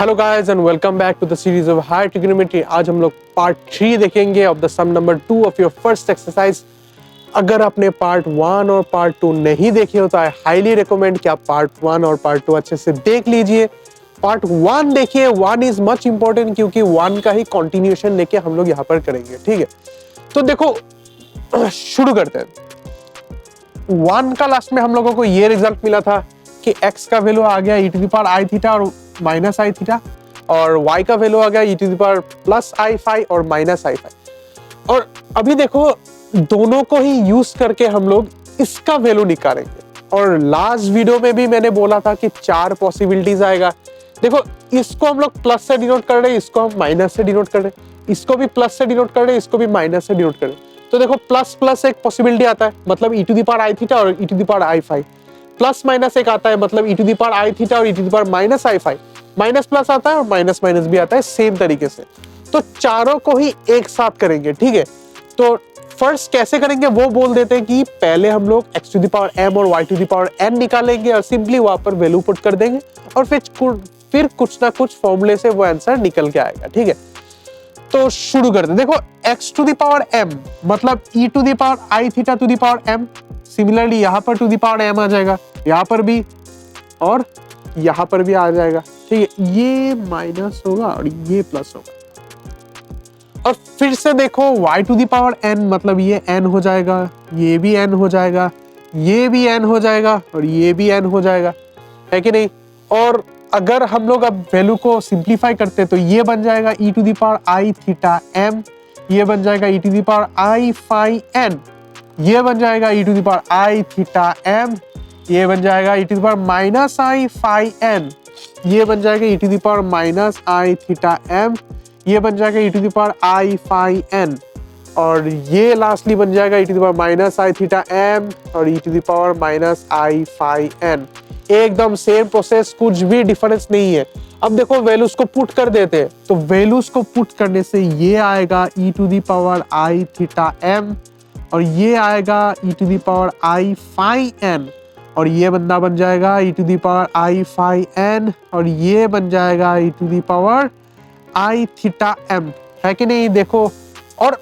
Hello guys and welcome back to the series of higher trigonometry. आज हम लोग part 3 देखेंगे of the sum number 2 of your first exercise. अगर आपने part 1 और पार्ट 2 नहीं देखे हो तो आई हाईली रिकमेंड कि आप पार्ट 1 और पार्ट 2 अच्छे से देख लीजिए। पार्ट 1 देखिए, 1 इज मच इंपॉर्टेंट क्योंकि 1 का ही कंटिन्यूएशन लेके हम लोग यहाँ पर करेंगे। ठीक है, तो देखो शुरू करते हैं। 1 का लास्ट में हम लोगों को ये रिजल्ट मिला था कि x का वैल्यू आ गया e⁻i थीटा और माइनस आई थीटा, और y का वैल्यू आ गया e⁻+ i⁵ और माइनस i⁵। और अभी देखो दोनों को ही यूज करके हम लोग इसका वैल्यू निकालेंगे। और लास्ट वीडियो में भी मैंने बोला था कि 4 पॉसिबिलिटीज आएगा। देखो इसको हम लोग प्लस से डिनोट कर रहे हैं, इसको हम माइनस से डिनोट कर रहे हैं, इसको भी प्लस से डिनोट कर रहे हैं, इसको भी माइनस से डिनोट कर रहे हैं। तो देखो प्लस प्लस एक पॉसिबिलिटी आता है, मतलब e⁻i थीटा और e⁻i⁵। प्लस माइनस एक आता है, मतलब e⁻i थीटा और e⁻−i⁵। माइनस प्लस आता है और माइनस माइनस भी आता है सेम तरीके से। तो चारों को ही एक साथ करेंगे। ठीक है, तो फर्स्ट कैसे करेंगे वो बोल देते हैं कि पहले हम लोग x⁻m और y⁻n निकालेंगे और सिंपली वहां पर वैल्यू पुट कर देंगे और फिर कुछ ना कुछ फॉर्मूले से वो आंसर निकल के आएगा। ठीक है, तो शुरू करते हैं। देखो x⁻m मतलब e⁻i⁻m। सिमिलरली यहाँ पर m आ जाएगा, यहाँ पर भी और यहाँ पर भी आ जाएगा। ठीक है, ये माइनस होगा और ये प्लस होगा। और फिर से देखो y⁻n मतलब ये n हो जाएगा, ये भी n हो जाएगा, ये भी n हो जाएगा और ये भी n हो जाएगा, है कि नहीं। और अगर हम लोग अब वैल्यू को सिंप्लीफाई करते हैं तो ये बन जाएगा e⁻i⁻m, ये बन जाएगा e⁻i⁵n, ये बन जाएगा e⁻i⁻m, ये बन जाएगा e⁻−i⁵n, ये बन जाएगा e⁻−i⁻m, ये बन जाएगा e⁻i⁵n, और ये लास्टली बन जाएगा e⁻−i⁻m और e⁻−i⁵n। एकदम सेम प्रोसेस, कुछ भी डिफरेंस नहीं है। अब देखो वैल्यूज को पुट कर देते हैं, तो वैल्यूज को पुट करने से ये आएगा e⁻i⁻m और ये आएगा e⁻i⁵n, और ये बंदा बन जाएगा e⁻i⁵n और ये बन जाएगा e⁻i⁻m, है कि नहीं। देखो, और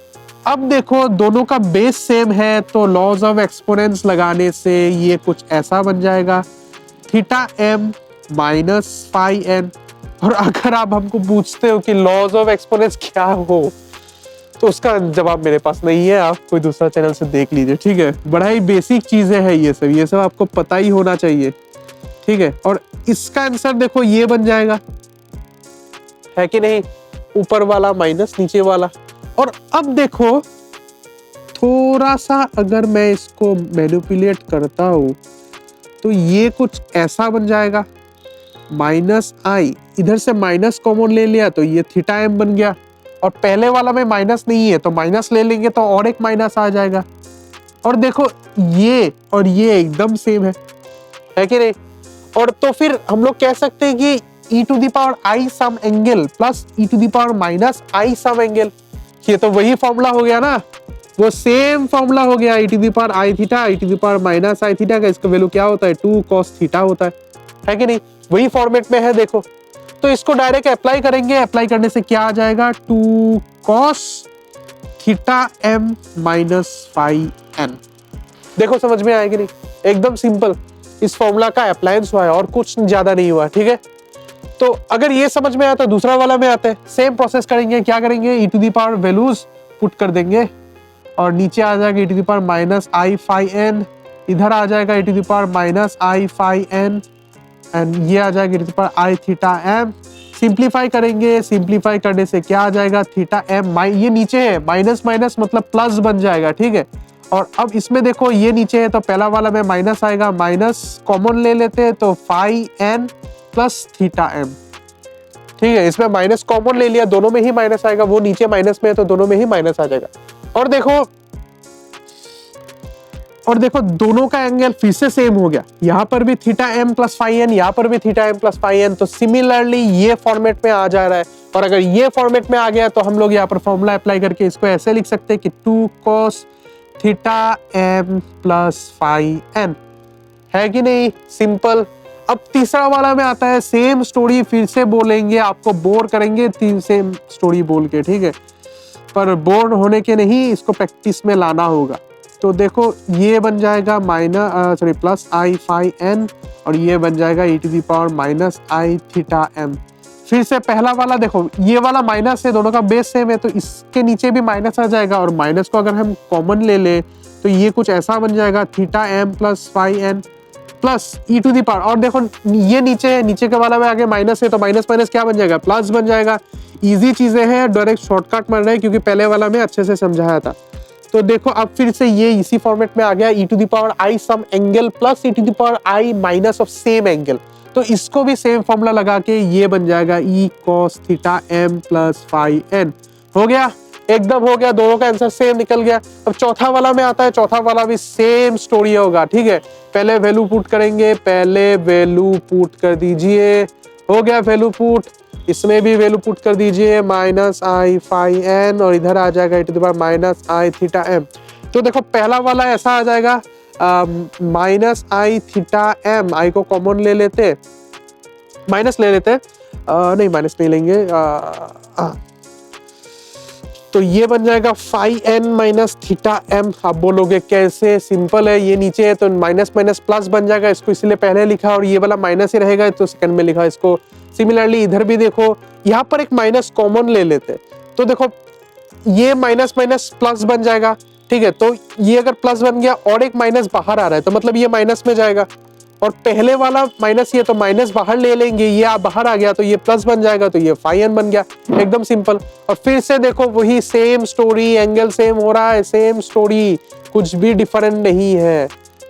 अब देखो दोनों का बेस सेम है तो लॉज ऑफ एक्सपोनेंट्स लगाने से ये कुछ ऐसा बन जाएगा θm माइनस φn। और अगर आप हमको पूछते हो कि लॉज ऑफ एक्सपोनेंट्स क्या हो तो उसका जवाब मेरे पास नहीं है, आप कोई दूसरा चैनल से देख लीजिए। ठीक है, बड़ा ही बेसिक चीजें हैं ये सब आपको पता ही होना चाहिए। ठीक है, और इसका आंसर देखो ये बन जाएगा, है कि नहीं, ऊपर वाला माइनस नीचे वाला। और अब देखो थोड़ा सा अगर मैं इसको मैनिपुलेट करता हूं तो ये कुछ ऐसा बन जाएगा, माइनस आई, इधर से माइनस कॉमन ले लिया तो ये θm बन गया, और पहले वाला में माइनस नहीं है तो माइनस ले लेंगे तो और एक माइनस आ जाएगा। और देखो ये और ये एकदम सेम है कि नहीं। और तो फिर हम लोग कह सकते हैं कि e⁻i some angle plus e⁻−i some angle, ये तो वही फॉर्मूला हो गया ना, वो सेम फॉर्मूला हो गया e⁻i थीटा e⁻−i थीटा का। इसका वैल्यू क्या होता है, 2 cos थीटा होता है कि नहीं, वही फॉर्मेट में है। देखो तो इसको डायरेक्ट अप्लाई करेंगे, अप्लाई करने से क्या आ जाएगा 2 cos θm माइनस φn। देखो समझ में आएगी नहीं, एकदम सिंपल इस फॉर्मूला का अप्लायंस हुआ है और कुछ ज्यादा नहीं हुआ। ठीक है, तो अगर ये समझ में आया तो दूसरा वाला में आते हैं, सेम प्रोसेस करेंगे। क्या करेंगे, e⁻ वैल्यूज पुट कर देंगे और नीचे आ जाएगा e⁻−i⁵n, इधर आ जाएगा e⁻−i⁵n एंड ये आ जाएगा e⁻i⁻m। सिंप्लीफाई करेंगे, सिंप्लीफाई करने से क्या आ जाएगा θm, ये नीचे है माइनस माइनस मतलब प्लस बन जाएगा। ठीक है, और अब इसमें देखो ये नीचे है तो पहला वाला में माइनस आएगा, माइनस कॉमन ले लेते हैं तो φn प्लस θm। ठीक है, इसमें माइनस कॉमन ले लिया, दोनों में ही माइनस आएगा, वो नीचे माइनस में है तो दोनों में ही माइनस आ जाएगा। और देखो दोनों का एंगल फिर से सेम हो गया, यहाँ पर भी θm प्लस φn, यहाँ पर भी θm प्लस φn। तो सिमिलरली ये फॉर्मेट में आ जा रहा है, और अगर ये फॉर्मेट में आ गया तो हम लोग यहाँ पर फॉर्मूला अप्लाई करके इसको ऐसे लिख सकते हैं कि 2 cos θm प्लस φn, है कि नहीं, सिंपल। अब तीसरा वाला में आता है सेम स्टोरी फिर से बोलेंगे, आपको बोर करेंगे तीन सेम स्टोरी बोल के, ठीक है, पर बोर होने के नहीं, इसको प्रैक्टिस में लाना होगा। तो देखो ये बन जाएगा प्लस आई फाई एन और ये बन जाएगा e to the power minus I theta M. फिर से पहला वाला देखो, ये वाला माइनस है, दोनों का बेस सेम है, तो इसके नीचे भी माइनस आ जाएगा और माइनस को अगर हम कॉमन ले ले तो ये कुछ ऐसा बन जाएगा theta M plus phi N plus E to the power. और देखो ये नीचे है, नीचे के वाला में आगे माइनस है, तो माइनस माइनस क्या बन जाएगा, प्लस बन जाएगा। इजी चीजें हैं, डायरेक्ट शॉर्टकट मार रहे हैं क्योंकि पहले वाला में अच्छे से समझाया था। तो देखो अब फिर से ये इसी फॉर्मेट में आ गया, e to the power i sum angle plus E to the power i minus of same angle. तो इसको भी सेम फॉर्मूला लगा के ये बन जाएगा E cos theta M plus phi N. हो गया, एकदम हो गया, दोनों का आंसर सेम निकल गया। अब चौथा वाला में आता है, चौथा वाला भी सेम स्टोरी होगा, ठीक है। पहले वैल्यू पुट करेंगे, पहले वैल्यू पुट कर दीजिए, हो गया वैल्यू पुट, इसमें भी वैल्यू पुट कर दीजिए माइनस आई फाई एन और इधर आ जाएगा e to the power minus I theta m. तो देखो पहला वाला ऐसा आ जाएगा minus I theta m, i को कॉमन ले लेते, माइनस ले लेते, नहीं माइनस नहीं लेंगे, तो ये बन जाएगा phi N minus theta M. आप बोलोगे कैसे, सिंपल है, ये नीचे है तो माइनस माइनस प्लस बन जाएगा, इसको इसलिए पहले लिखा और ये वाला माइनस ही रहेगा तो सेकंड में लिखा इसको। सिमिलरली इधर भी देखो, यहाँ पर एक माइनस कॉमन ले लेते, तो देखो ये माइनस माइनस प्लस बन जाएगा, ठीक है। तो ये अगर प्लस बन गया और एक माइनस बाहर आ रहा है तो मतलब ये माइनस में जाएगा, और पहले वाला माइनस ये तो माइनस बाहर ले लेंगे, ये आप बाहर आ गया तो ये प्लस बन जाएगा, तो ये फाई एन बन गया, एकदम सिंपल। और फिर से देखो वही सेम स्टोरी, एंगल सेम हो रहा है, सेम स्टोरी, कुछ भी डिफरेंट नहीं है,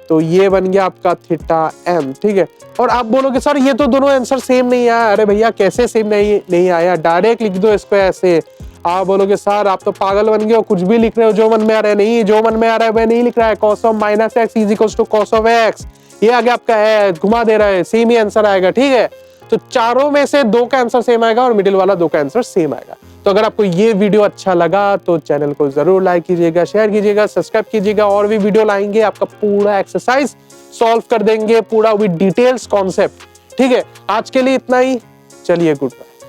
तो ये बन गया आपका थीटा एम, ठीक है। और आप बोलोगे सर ये तो दोनों आंसर सेम नहीं आया, अरे भैया कैसे सेम नहीं आया, डायरेक्ट लिख दो इसको ऐसे। आप बोलोगे सर आप तो पागल बन गए हो, कुछ भी लिख रहे हो जो मन में आ रहा है, नहीं, जो मन में आ रहा है वह नहीं लिख रहा है। Cos of minus X is equal to cos of X, ये आगे आपका है, घुमा दे रहा है, सेम ही आंसर आएगा, ठीक है। तो चारों में से दो का आंसर सेम आएगा और मिडिल वाला दो का आंसर सेम आएगा। तो अगर आपको ये वीडियो अच्छा लगा तो चैनल को जरूर लाइक कीजिएगा, शेयर कीजिएगा, सब्सक्राइब कीजिएगा, और भी वीडियो लाएंगे, आपका पूरा एक्सरसाइज सॉल्व कर देंगे, पूरा विद डिटेल्स कॉन्सेप्ट, ठीक है। आज के लिए इतना ही, चलिए गुड बाय।